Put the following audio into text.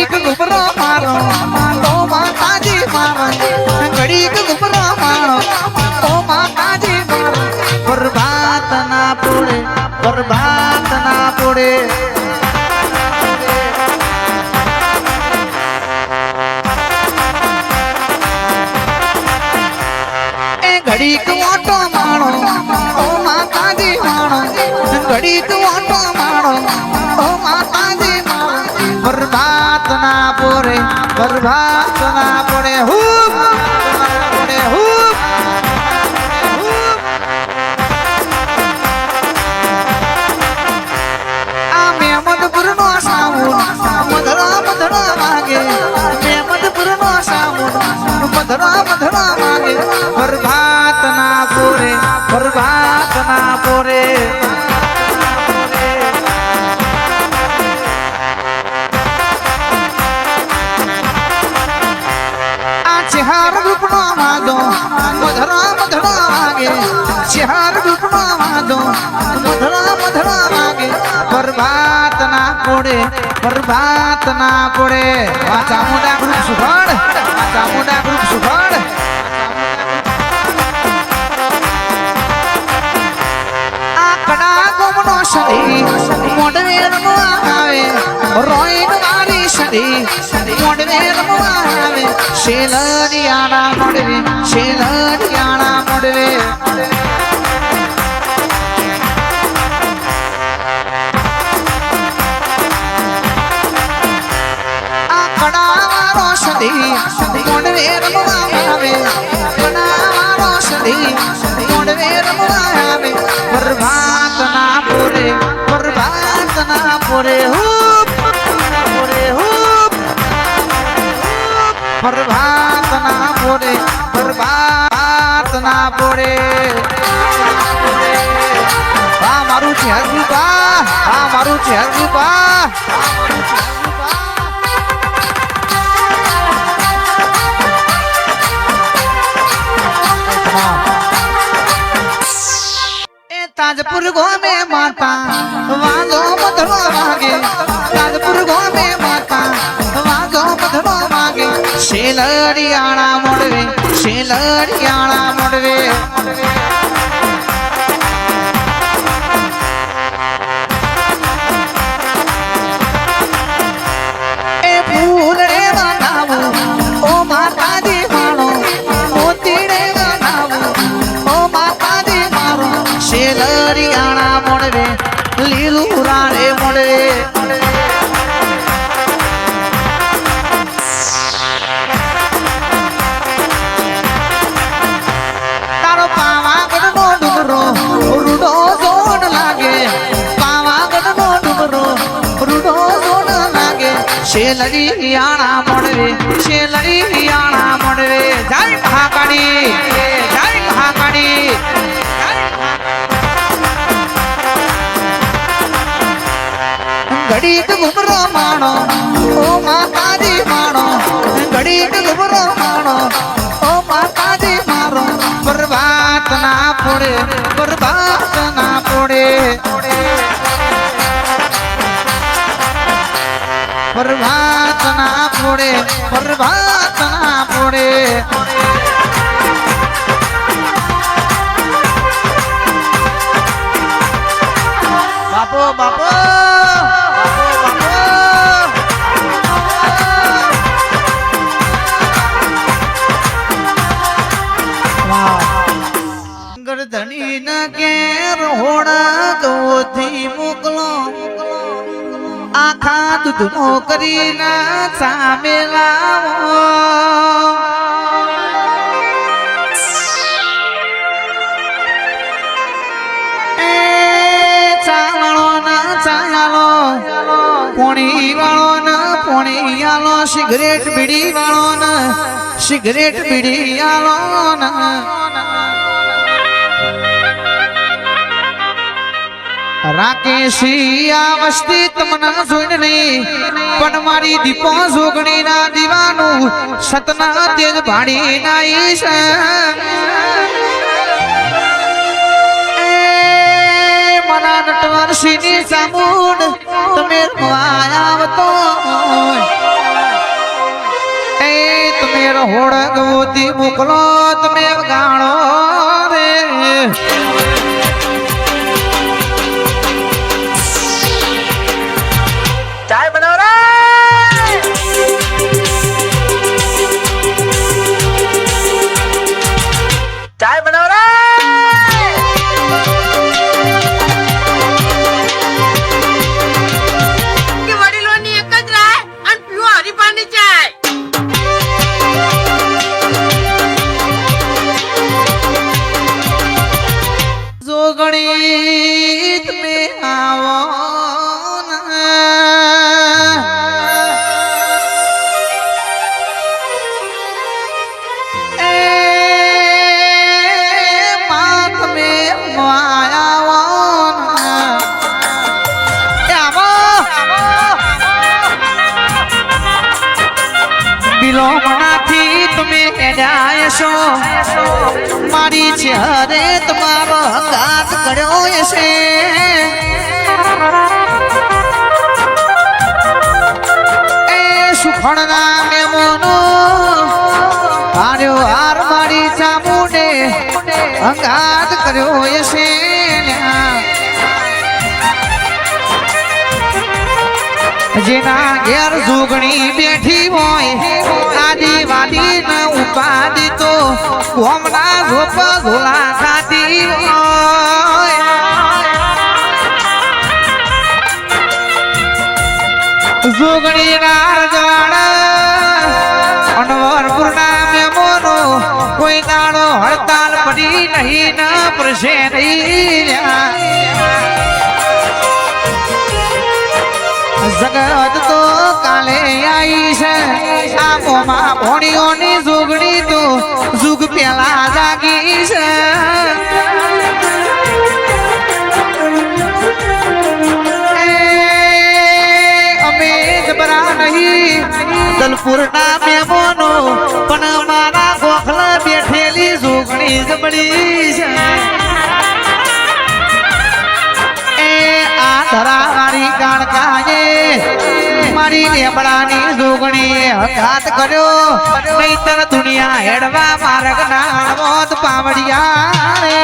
घड़ीक घुमरो मारो ओ माताजी मारो घड़ीक घुमरो मारो ओ माताजी मारो बर्बाद ना पड़े बर्बाद ना पड़े घड़ीक ओटो मारो ओ माताजी मारो घड़ीक ओटो मारो ओ माताजी मारो बर्बाद ना पड़े बर्बाद ना पड़े हुप पड़े हुप आ मेमदपुर नो साउन मधुरा मधुरा मागे मेमदपुर नो साउन मधुरा मधुरा मागे बर्बाद ना पड़े बर्बाद ना पड़े चिहार रूपनो मादो मधुरा मधुरा मागे चिहार रूपनो मादो मधुरा मधुरा मागे बर्बाद ना पड़े बर्बाद ना पड़े चामुंडा ग्रुप सुखड़ चामुंडा ग्रुप सुखड़ आकड़ा गोमनो शरी मोडवेर नो आवे रोइन मारी शरी मोडवेर नो आवे शेलरियाना मोडवे शेलरियाना मोडवे आकड़ा मारो शरी मोडवेर नो आवे आकड़ा मारो शरी मोडवेर नो आवे बर्बाद ना पड़े बर्बाद ना पड़े हुप पड़े हुप बर्बाद ना पड़े बर्बाद ना पड़े आ मारू चेहरुबा आ मारू चेहरुबा ताजपुर गो में माता वागो मधुरो मागे ताजपुर गो में माता वागो मधुरो मागे शेलरियाना मोडवे शेलरियाना मोडवे ए फूल रे बनावो ओ माता दी मानो मोती रे बनावो ओ माता दी मारो शेलरियाना मोडवे लीलू राणे मोडवे तारो पावागढ़ नो डुंगरो रुडो जोड़ लागे पावागढ़ नो डुंगरो रुडो जोड़ लागे शेलरियाना मोडवे शेलरियाना मोडवे जय महाकाली जय महाकाली घड़ीक घुमरो मानो ओ माताजी मानो घड़ीक घुमरो मानो ओ माताजी मारो बर्बाद ना पड़े बर्बाद ना पड़े बर्बाद ना पड़े बर्बाद ना पड़े बापो बापो गर्दनी न केर होड़ा गोथी मोकलो आखा दूध नो करी ना सामेलावो ए चालो ना चालो पोणी वालो ना पोणी आलो सिगरेट बीड़ी वालो ना सिगरेट बीड़ी आलो ना राकेशिया वस्ती तमना जोईने पण मारी दीपो जोगणी ना दीवानु सतना तेज भाड़ी नाई छे मना नटवर सीनी सामुंड तमे आया तो એ તમે રહોડ ગવતી મોકલો તમે ગાણો રે ચાય બનાવ રે ચાય બનાવ રે કે વડીલોની એક જ રાય અને પીવો હરીફાની ચાય જોગણી તમે આવો મનાથી તમે જાય છો મારી છે હરે તમારો ઘાત કર્યો છે એ સુખણના મેમોનો હાર્યો હાર મારી ચામુંડે અંગાત કર્યો છે જેના ઘેર જોગણી બેઠી હોય આદિવાદી ન ઉપાધિ તો કોમના ગોપ ગોલા ખાતી હોય જોગણી ના રજવાડા અનવરપુરના મેમોનો કોઈ દાડો હડતાલ પડી નહીં ન પ્રશે નહીં જગત તો કાલે આવી છે આ મોમાં ભોણીઓની જોગણી તો જુગ પેલા જાગી છે અમે જબરા નહીં દલપુરના મેમોનો પણ મારા ગોખલા બેઠેલી જોગણી જબડી છે ધરા મારી કાણકાએ મારી લેબડાની જોગણીએ હકાત કર્યો નહીતર દુનિયા હેડવા માર્ગ ના મોત પાવડિયા